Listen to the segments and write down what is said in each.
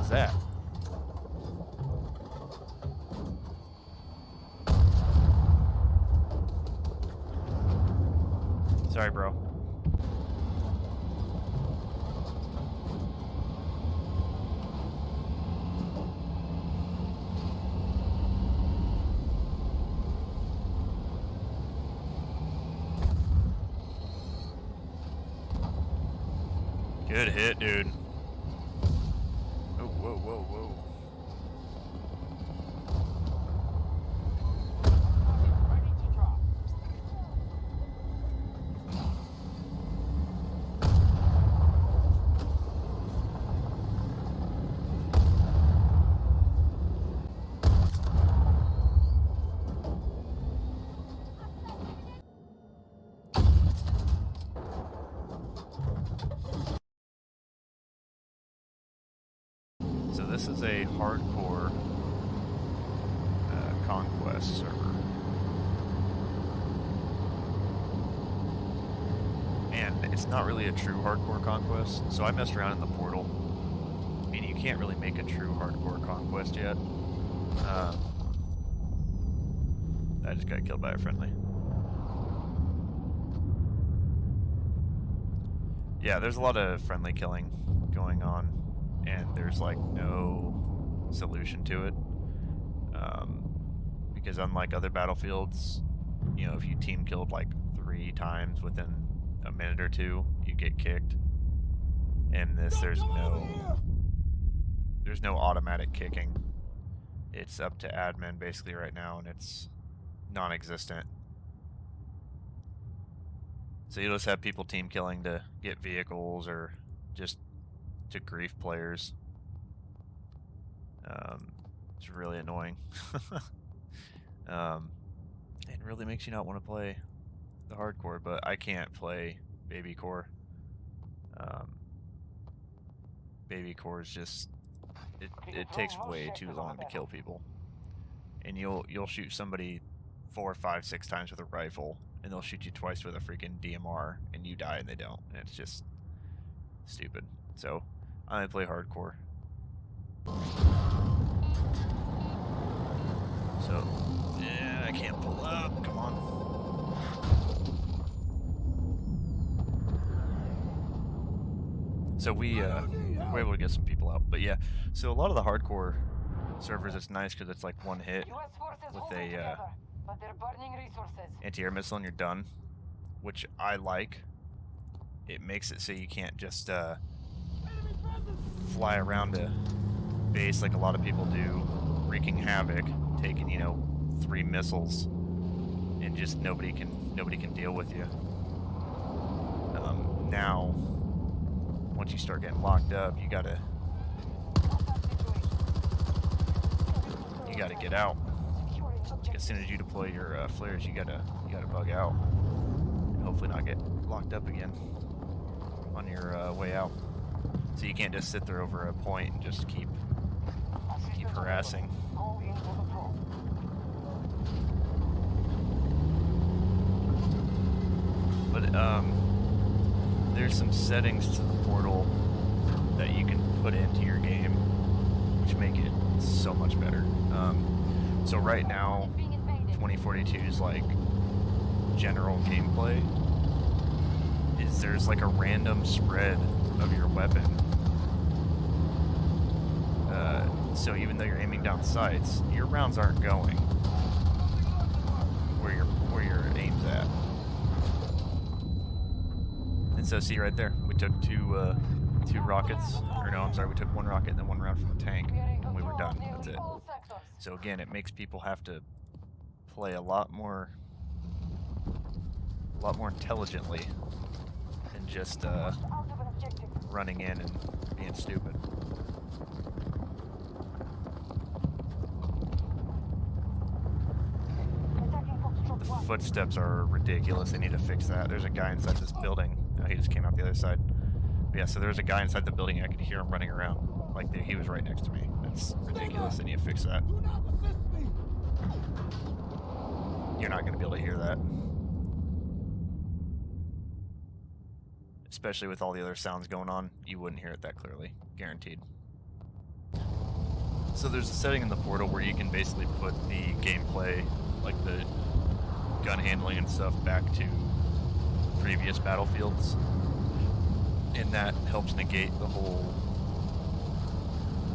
is that? Sorry, bro. Good hit, dude. Oh, whoa, whoa, whoa. So this is a hardcore conquest server. And it's not really a true hardcore conquest. So I messed around in the portal, and you can't really make a true hardcore conquest yet. I just got killed by a friendly. Yeah, there's a lot of friendly killing going on, and there's like no solution to it. Because unlike other battlefields, you know, if you team killed like 3 times within a minute or 2, you get kicked. In this, there's no automatic kicking. It's up to admin basically right now, and it's non-existent. So you'll just have people team killing to get vehicles or just to grief players. It's really annoying. It really makes you not want to play the hardcore, but I can't play baby core. Baby core is just it takes way too long to kill people, and you'll shoot somebody 4, 5, 6 times with a rifle, and they'll shoot you twice with a freaking DMR, and you die and they don't, and it's just stupid. So I only play hardcore. So yeah, I can't pull up. Come on. So we were able to get some people out, but yeah. So a lot of the hardcore servers, it's nice because it's like one hit with a anti-air missile and you're done, which I like. It makes it so you can't just fly around a base like a lot of people do, wreaking havoc, taking, you know, 3 missiles, and just nobody can deal with you. Now, once you start getting locked up, you gotta get out. As soon as you deploy your flares, you gotta bug out, and hopefully not get locked up again on your way out. So you can't just sit there over a point and just keep harassing. But there's some settings to the portal that you can put into your game which make it so much better. So right now 2042's like general gameplay is there's like a random spread of your weapon. So even though you're aiming down sights, your rounds aren't going where your aim's at. And so see right there, we took two rockets, or no, I'm sorry, we took 1 rocket and then 1 round from a tank, and we were done. That's it. So again, it makes people have to play a lot more intelligently than just running in and being stupid. The footsteps are ridiculous. They need to fix that. There's a guy inside this building. Oh, he just came out the other side. But yeah, so there's a guy inside the building. I could hear him running around. Like he was right next to me. That's ridiculous. They need to fix that. You're not going to be able to hear that. Especially with all the other sounds going on, you wouldn't hear it that clearly. Guaranteed. So there's a setting in the portal where you can basically put the gameplay, like the gun handling and stuff, back to previous battlefields, and that helps negate the whole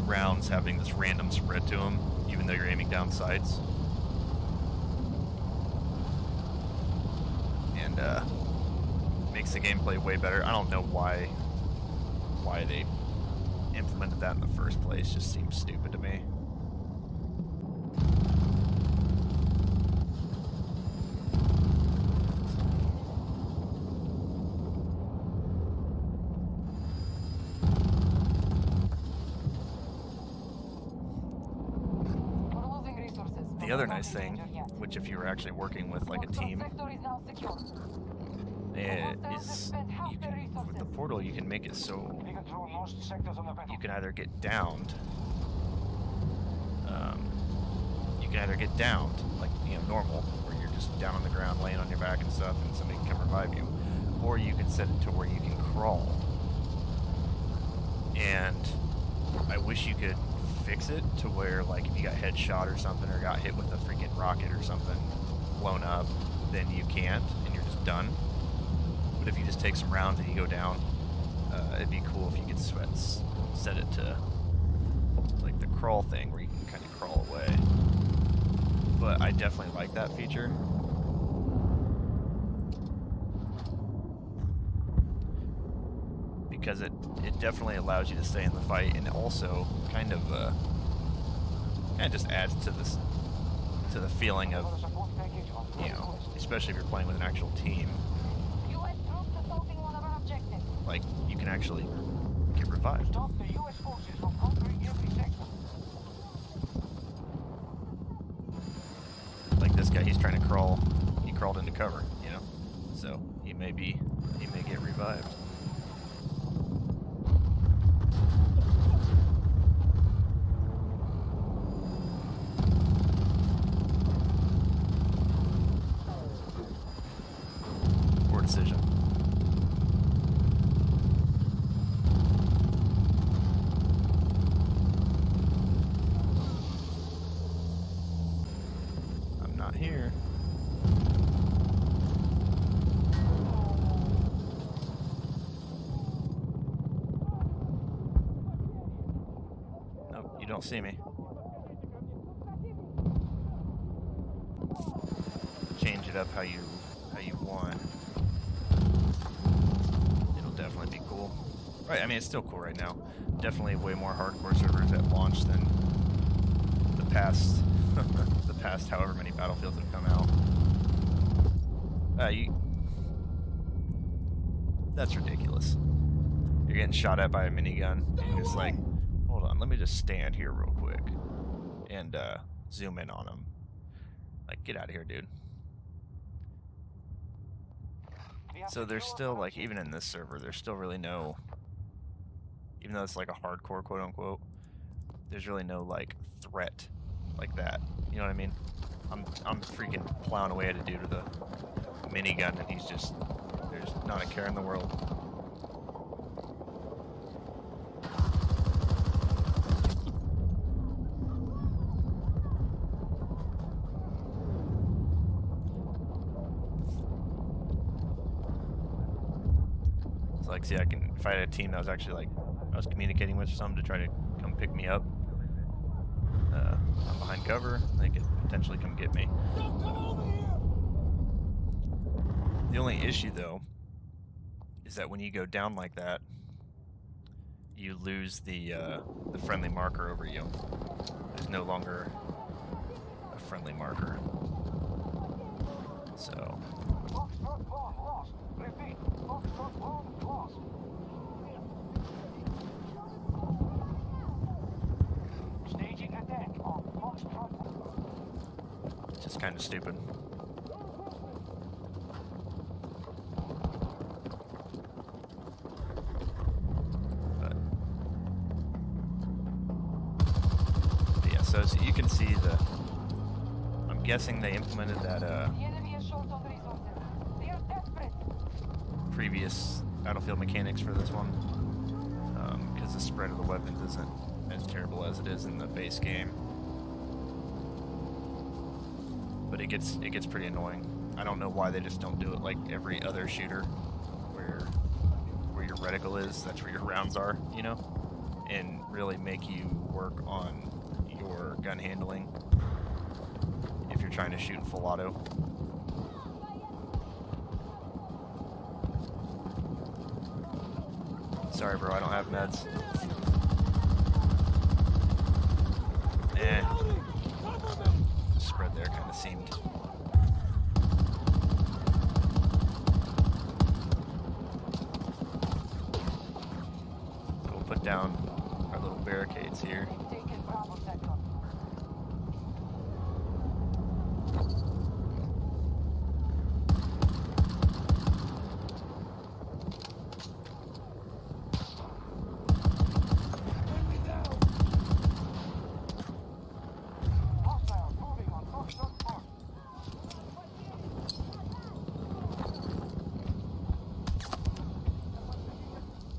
rounds having this random spread to them, even though you're aiming down sights. And makes the gameplay way better. I don't know why they implemented that in the first place. Just seems stupid to me. The other nice thing, which if you were actually working with like a team, is you can, with the portal, you can make it so you can either get downed, like, you know, normal, where you're just down on the ground laying on your back and stuff, and somebody can come revive you, or you can set it to where you can crawl. And I wish you could fix it to where, like, if you got headshot or something, or got hit with a freaking rocket or something, blown up, then you can't, and you're just done. But if you just take some rounds and you go down, it'd be cool if you could set it to, like, the crawl thing, where you can kind of crawl away. But I definitely like that feature. Because it definitely allows you to stay in the fight, and also kind of just adds to the feeling of, you know, especially if you're playing with an actual team, like, you can actually get revived. Like this guy, he's trying to crawl. He crawled into cover, you know, so he may get revived. Poor decision. I'm not here. Nope, you don't see me. Change it up how you want. It'll definitely be cool. Right, I mean, it's still cool right now. Definitely way more hardcore servers at launch than the past the past however many Battlefields have come out. That's ridiculous. You're getting shot at by a minigun, and you're just like, hold on, let me just stand here real quick and zoom in on him. Like, get out of here, dude. So there's still, like, even in this server, there's still really no, even though it's like a hardcore quote unquote, there's really no, like, threat like that. You know what I mean? I'm freaking plowing away at a dude with a minigun, and he's just, there's not a care in the world. It's like, see, if I had a team that was actually, like, I was communicating with some to try to come pick me up, I'm behind cover, they could potentially come get me. The only issue, though, is that when you go down like that, you lose the friendly marker over you. There's no longer a friendly marker. So. It's just kind of stupid. But yeah, so you can see I'm guessing they implemented that previous Battlefield mechanics for this one, because the spread of the weapons isn't as terrible as it is in the base game. But it gets pretty annoying. I don't know why they just don't do it like every other shooter, where your reticle is, that's where your rounds are, you know, and really make you work on your gun handling if you're trying to shoot in full auto. Sorry, bro, I don't have meds. Spread there kind of seemed. We'll put down our little barricades here.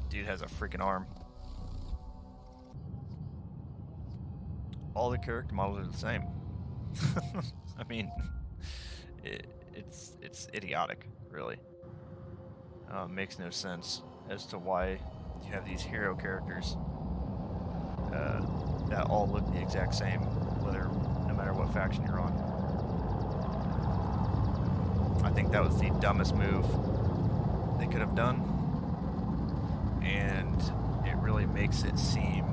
Dude has a freaking arm. All the character models are the same. I mean, it's idiotic, really. Makes no sense as to why you have these hero characters that all look the exact same, no matter what faction you're on. I think that was the dumbest move they could have done, and it really makes it seem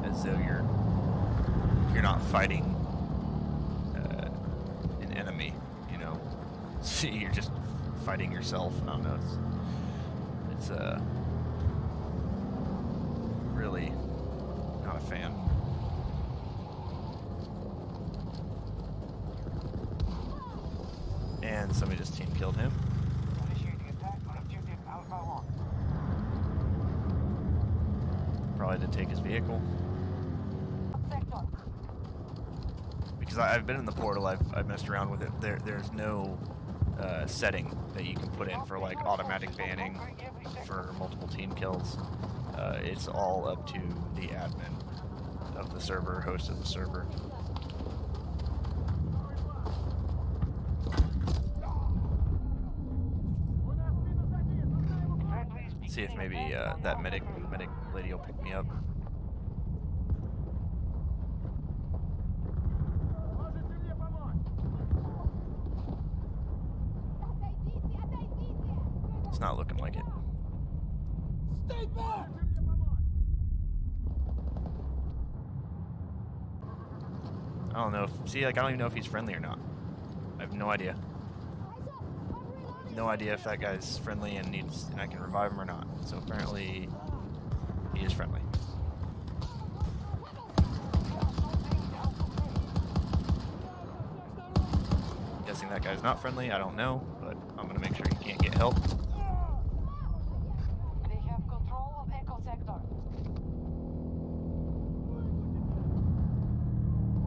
as though you're not fighting an enemy, you know. See, you're just fighting yourself. I don't know. It's really not a fan. And somebody just team killed him. Probably to take his vehicle. Because I've been in the portal, I've messed around with it. There's no setting that you can put in for like automatic banning for multiple team kills. It's all up to the admin of the server, host of the server. See if maybe that medic lady will pick me up. It's not looking like it. Stay back! I don't know if, I don't even know if he's friendly or not. I have no idea. No idea if that guy's friendly and I can revive him or not. So apparently he is friendly. Guessing that guy's not friendly, I don't know, but I'm gonna make sure he can't get help. They have control of Echo Sector.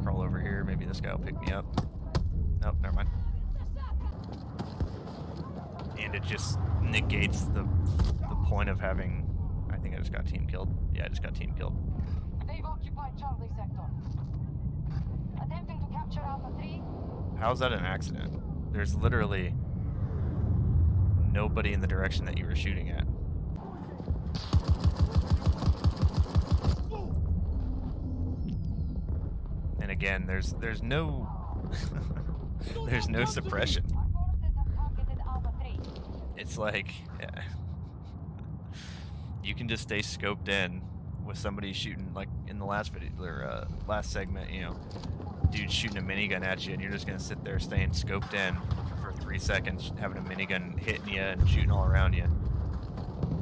Crawl over here, maybe this guy will pick me up. Nope, never mind. And it just negates the point of having. I think I just got team killed. Yeah, I just got team killed. They've occupied Charlie Sector. Attempting to capture Alpha 3. How's that an accident? There's literally nobody in the direction that you were shooting at. And again, there's no there's no suppression. It's like, yeah. You can just stay scoped in with somebody shooting, like in the last video or last segment, you know, dude shooting a minigun at you, and you're just gonna sit there staying scoped in for 3 seconds, having a minigun hitting you and shooting all around you,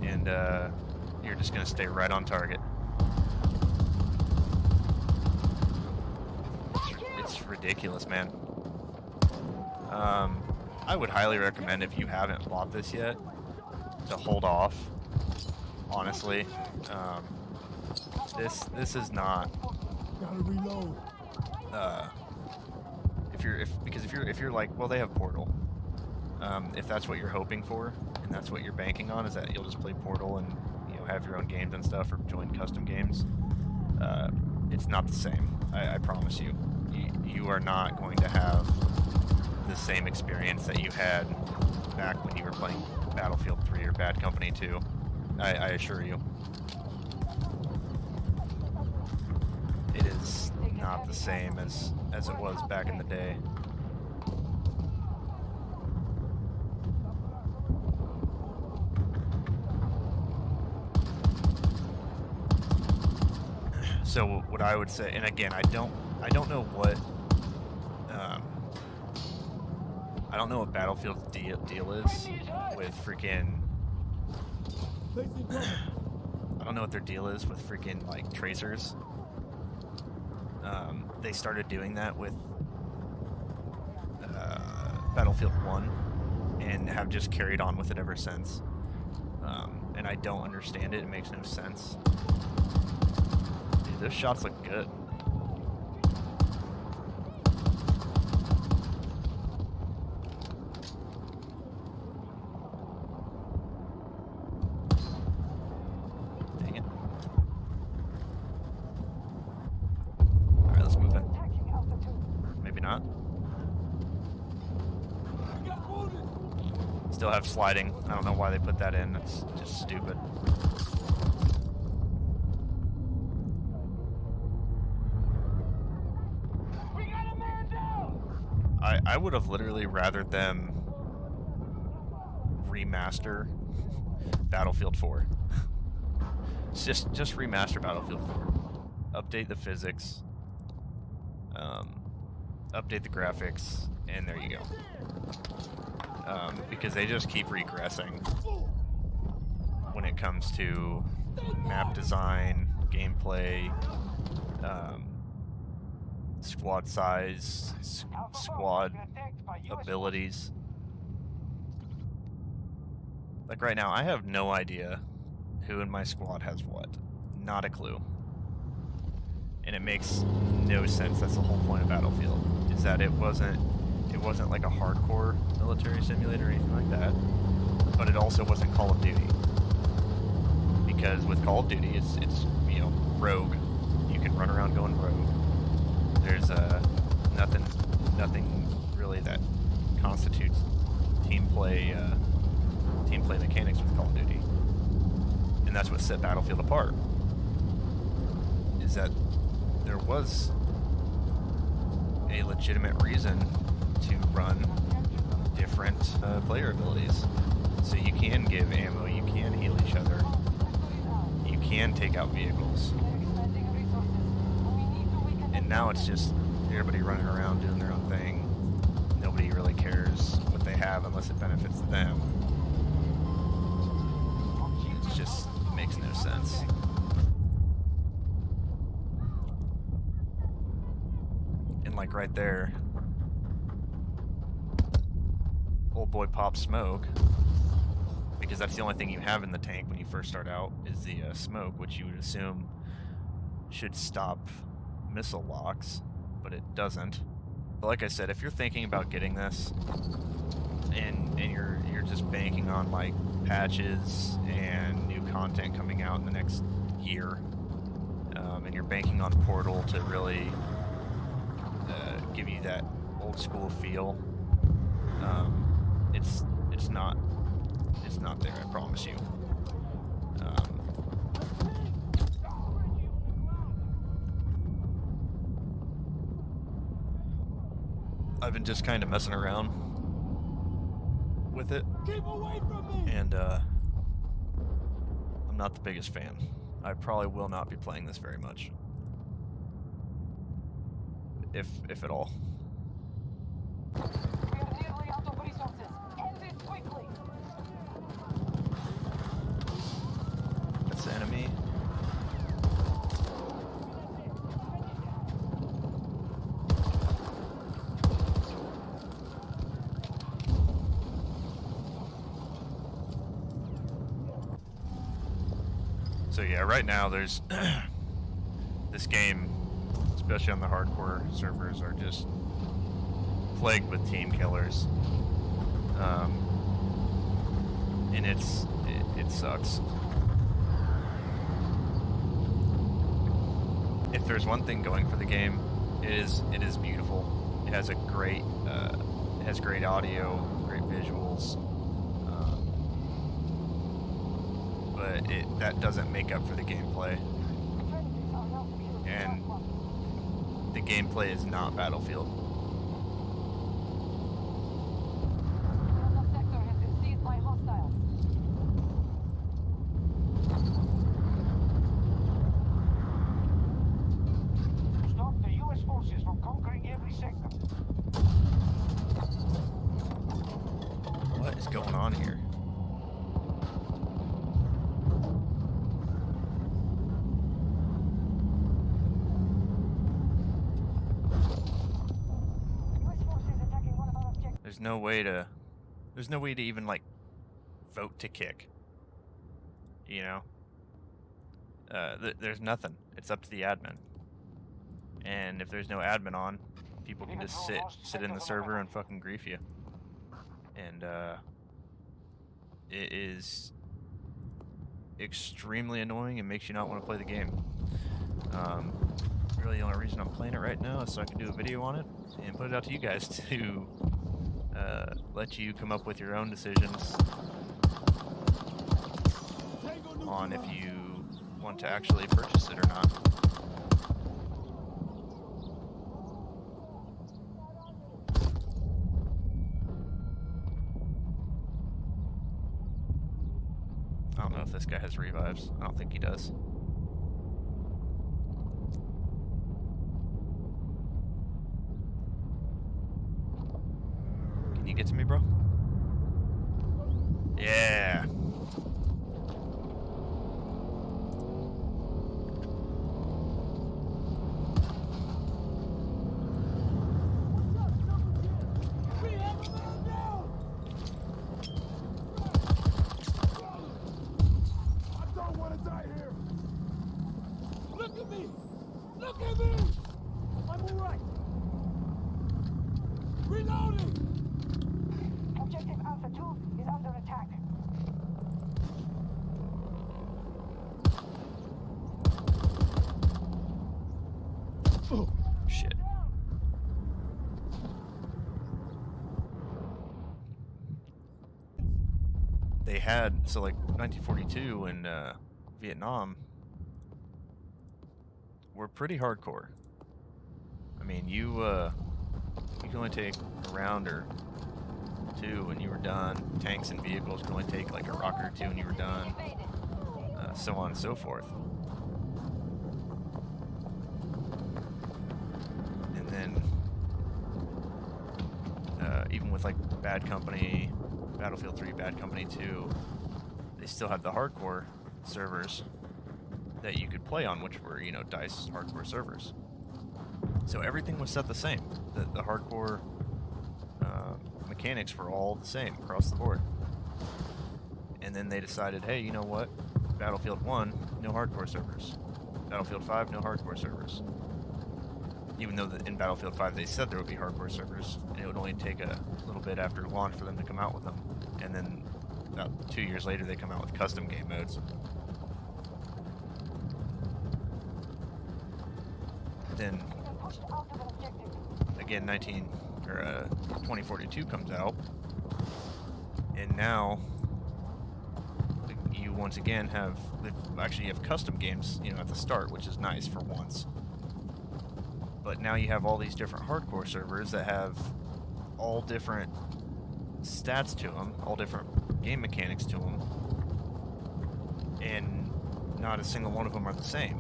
and you're just gonna stay right on target. It's ridiculous, man. I would highly recommend, if you haven't bought this yet, to hold off. Honestly, this is not. Gotta reload. If you're like, well, they have Portal. If that's what you're hoping for, and that's what you're banking on, is that you'll just play Portal and, you know, have your own games and stuff, or join custom games. it's not the same. I promise you. You are not going to have the same experience that you had back when you were playing Battlefield 3 or Bad Company 2. I assure you. It is not the same as it was back in the day. So what I would say, and again, I don't know what I don't know what Battlefield's deal is with freaking. I don't know what their deal is with freaking like tracers. They started doing that with Battlefield 1 and have just carried on with it ever since. And I don't understand it. It makes no sense. Dude, those shots look good. Dang it. Alright, let's move in. Maybe not. Still have sliding. I don't know why they put that in. It's just stupid. I would have literally rather them remaster Battlefield 4. just remaster Battlefield 4. Update the physics. Update the graphics, and there you go. Because they just keep regressing when it comes to map design, gameplay, squad size, squad abilities. Like right now, I have no idea who in my squad has what. Not a clue. And it makes no sense. That's the whole point of Battlefield, is that it wasn't like a hardcore military simulator or anything like that, but it also wasn't Call of Duty. Because with Call of Duty, it's you know, rogue. You can run around going rogue. There's nothing really that constitutes team play mechanics with Call of Duty, and that's what set Battlefield apart. Is that there was a legitimate reason to run different player abilities, so you can give ammo, you can heal each other, you can take out vehicles. And now it's just everybody running around doing their own thing. Nobody really cares what they have unless it benefits them. It just makes no sense. And like right there, old boy pops smoke, because that's the only thing you have in the tank when you first start out is the smoke, which you would assume should stop missile locks, but it doesn't. But like I said, if you're thinking about getting this and you're just banking on like patches and new content coming out in the next year, and you're banking on Portal to really give you that old school feel, it's not there, I promise you. I've been just kind of messing around with it, and I'm not the biggest fan. I probably will not be playing this very much, if at all. We are nearly out of resources. End it quickly. That's the enemy. So yeah, right now there's this game, especially on the hardcore servers, are just plagued with team killers, and it sucks. if there's one thing going for the game, it is beautiful. It has a great it has great audio, great visuals, but that doesn't make up for the gameplay. And the gameplay is not Battlefield. The sector has been seized by hostiles. Stop the U.S. forces from conquering every sector. What is going on here? U.S. forces attacking one of our objectives. There's no way to even like vote to kick. You know, there's nothing. It's up to the admin. And if there's no admin on, people can just sit in the server and fucking grief you. And it is extremely annoying and makes you not want to play the game. Really, the only reason I'm playing it right now is so I can do a video on it and put it out to you guys to let you come up with your own decisions on if you want to actually purchase it or not. I don't know if this guy has revives. I don't think he does. Can you get to me, bro? Yeah. Look at me! I'm alright! Reloading! Objective Alpha 2 is under attack. Oh, shit. They had, so like 1942 in Vietnam were pretty hardcore. I mean, you can only take a round or two when you were done. Tanks and vehicles could only take like a rocket or two and you were done. So on and so forth. And then even with like Bad Company, Battlefield 3, Bad Company 2, they still had the hardcore servers that you could play on, which were, you know, DICE hardcore servers. So everything was set the same. The hardcore mechanics were all the same across the board. And then they decided, hey, you know what? Battlefield 1, no hardcore servers. Battlefield 5, no hardcore servers. Even though in Battlefield 5 they said there would be hardcore servers, and it would only take a little bit after launch for them to come out with them. And then about 2 years later they come out with custom game modes. Then again 2042 comes out, and now you once again have custom games, you know, at the start, which is nice for once. But now you have all these different hardcore servers that have all different stats to them, all different game mechanics to them, and not a single one of them are the same.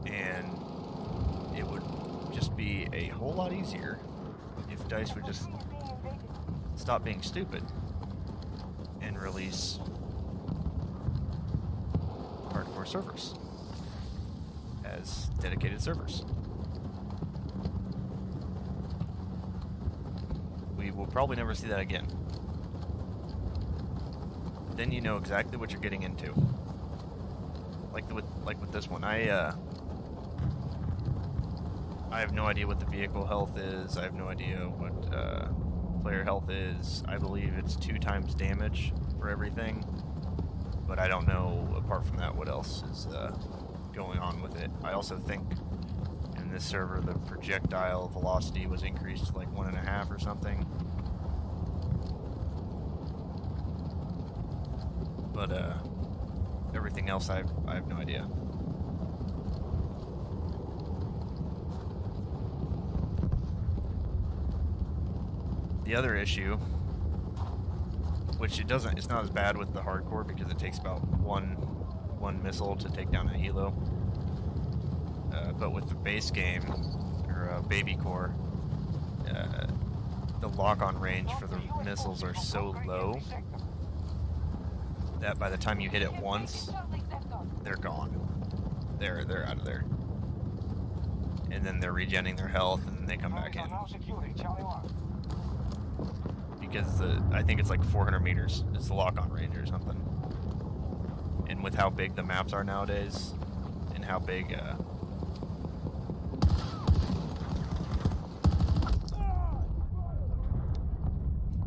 And it would just be a whole lot easier if DICE would just stop being stupid and release hardcore servers as dedicated servers. We will probably never see that again. Then you know exactly what you're getting into. Like with this one, I have no idea what the vehicle health is. I have no idea what player health is. I believe it's 2 times damage for everything, but I don't know apart from that what else is going on with it. I also think in this server the projectile velocity was increased to like 1.5 or something. But everything else I have no idea. The other issue, which it's not as bad with the hardcore because it takes about one missile to take down a helo. But with the base game, or baby core, the lock-on range for the missiles are so low that by the time you hit it once, they're gone. They're out of there. And then they're regenerating their health, and then they come back in. Because I think it's like 400 meters. It's the lock-on range or something. And with how big the maps are nowadays, and how big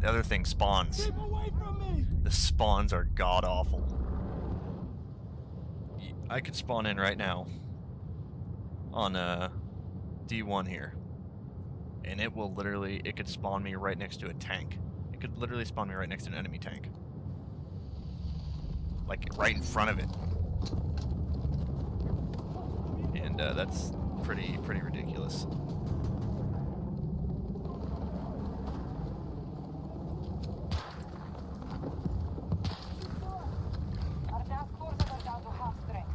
the other thing, spawns. Keep away from me! The spawns are god-awful. I could spawn in right now on D1 here, and it could spawn me right next to a tank. It could literally spawn me right next to an enemy tank. Like, right in front of it. And that's pretty ridiculous. Our task forces are down to half strength.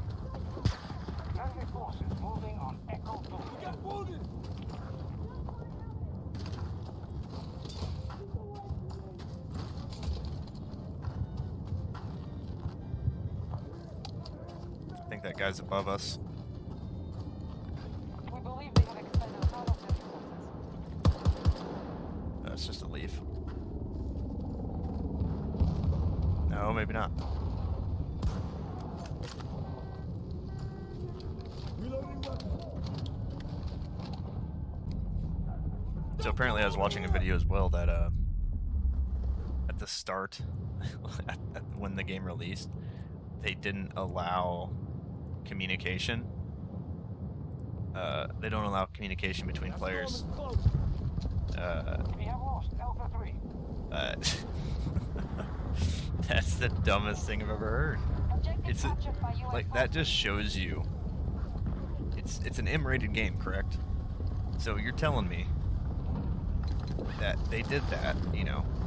Friendly forces moving on Echo 2. Get wounded! I think that guy's above us. We believe they have expended all of their resources. It's just a leaf. No, maybe not. Reloading weapon. So apparently I was watching a video as well that at the start, when the game released, they didn't allow communication. They don't allow communication between players. We have lost Alpha 3. That's the dumbest thing I've ever heard. Objective It's captured by US like that just shows you it's an M-rated game, correct? So you're telling me that they did that,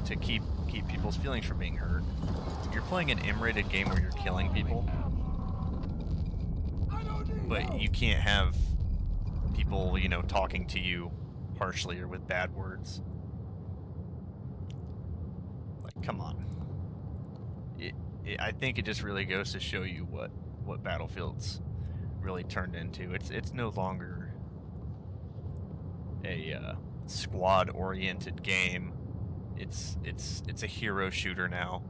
to keep people's feelings from being hurt. You're playing an M-rated game where you're killing people, but you can't have people, talking to you harshly or with bad words. Like, come on. I think it just really goes to show you what Battlefield's really turned into. It's no longer a squad-oriented game. It's a hero shooter now.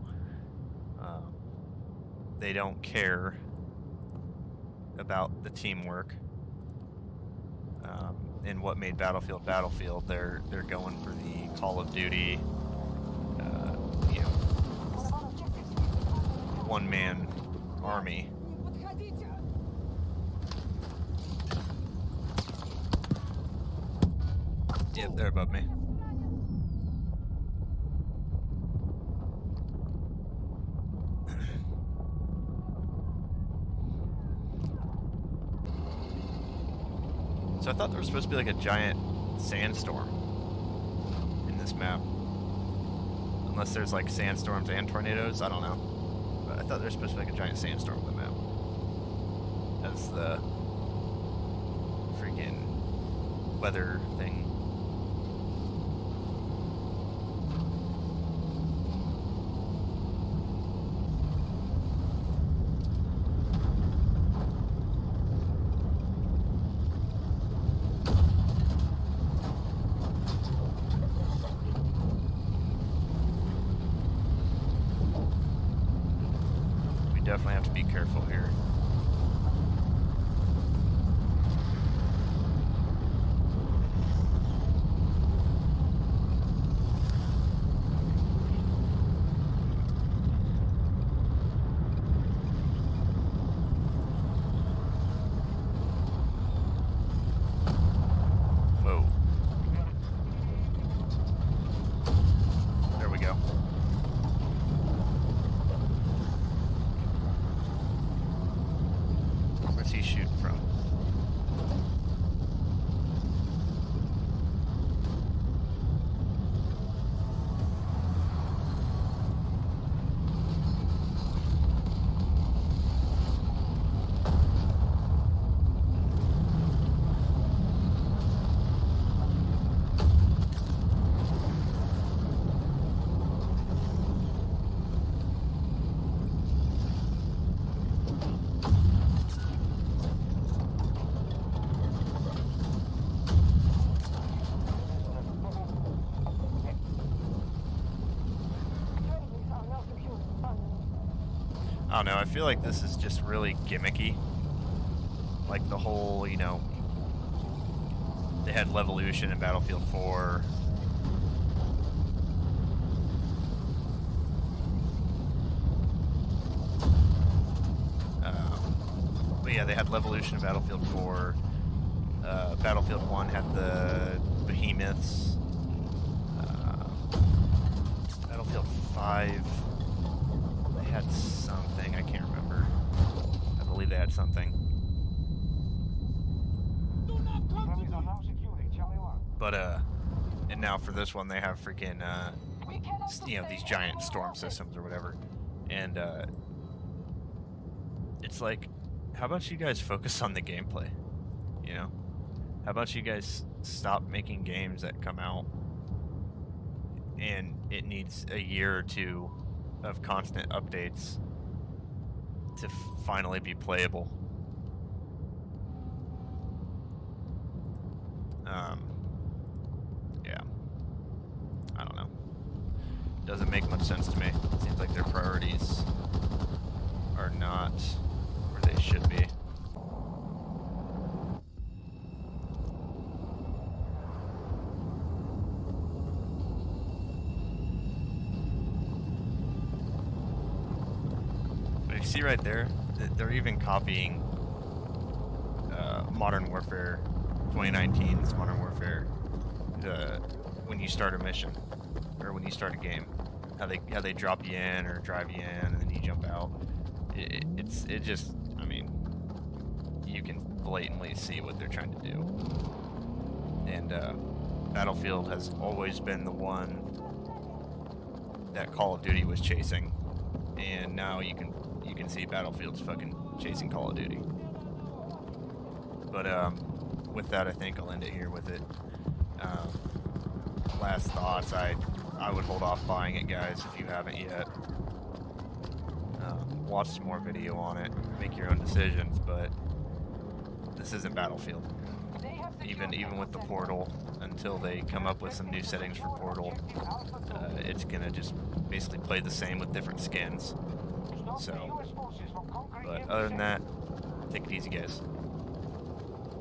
They don't care about the teamwork. And what made Battlefield Battlefield. They're going for the Call of Duty, one-man army. Yep, they're above me. So I thought there was supposed to be like a giant sandstorm in this map. Unless there's like sandstorms and tornadoes, I don't know. But I thought there was supposed to be like a giant sandstorm on the map. As the freaking weather thing. Definitely have to be careful here. I don't know, I feel like this is just really gimmicky. Like the whole, you know, they had Levolution in Battlefield 4. But yeah, they had Levolution in Battlefield 4. Battlefield 1 had the Behemoths. Battlefield 5, they had something, I can't remember. I believe they had something. Do not come to Friendlies are me! now securing Charlie 1. But, and now for this one, they have freaking, We cannot you know, these sustain giant any storm more losses. systems or whatever. And, it's like, how about you guys focus on the gameplay? You know? How about you guys stop making games that come out and it needs a year or two of constant updates to finally be playable? Yeah. I don't know. Doesn't make much sense to me. Seems like their priorities are not where they should be. But you see right there, they're even copying Modern Warfare 2019's Modern Warfare when you start a mission or when you start a game, how they drop you in or drive you in and then you jump out. It just, I mean, you can blatantly see what they're trying to do. And Battlefield has always been the one that Call of Duty was chasing, and now you can see Battlefield's fucking chasing Call of Duty. But with that, I think I'll end it here with it. Last thoughts, I would hold off buying it, guys, if you haven't yet. Watch some more video on it, make your own decisions, but this isn't Battlefield. They have secured Even with the Alpha Portal, until they come up with some new settings for Portal, it's gonna just basically play the same with different skins. Stop the So, US forces from conquering but every other than sector. that, take it easy, guys.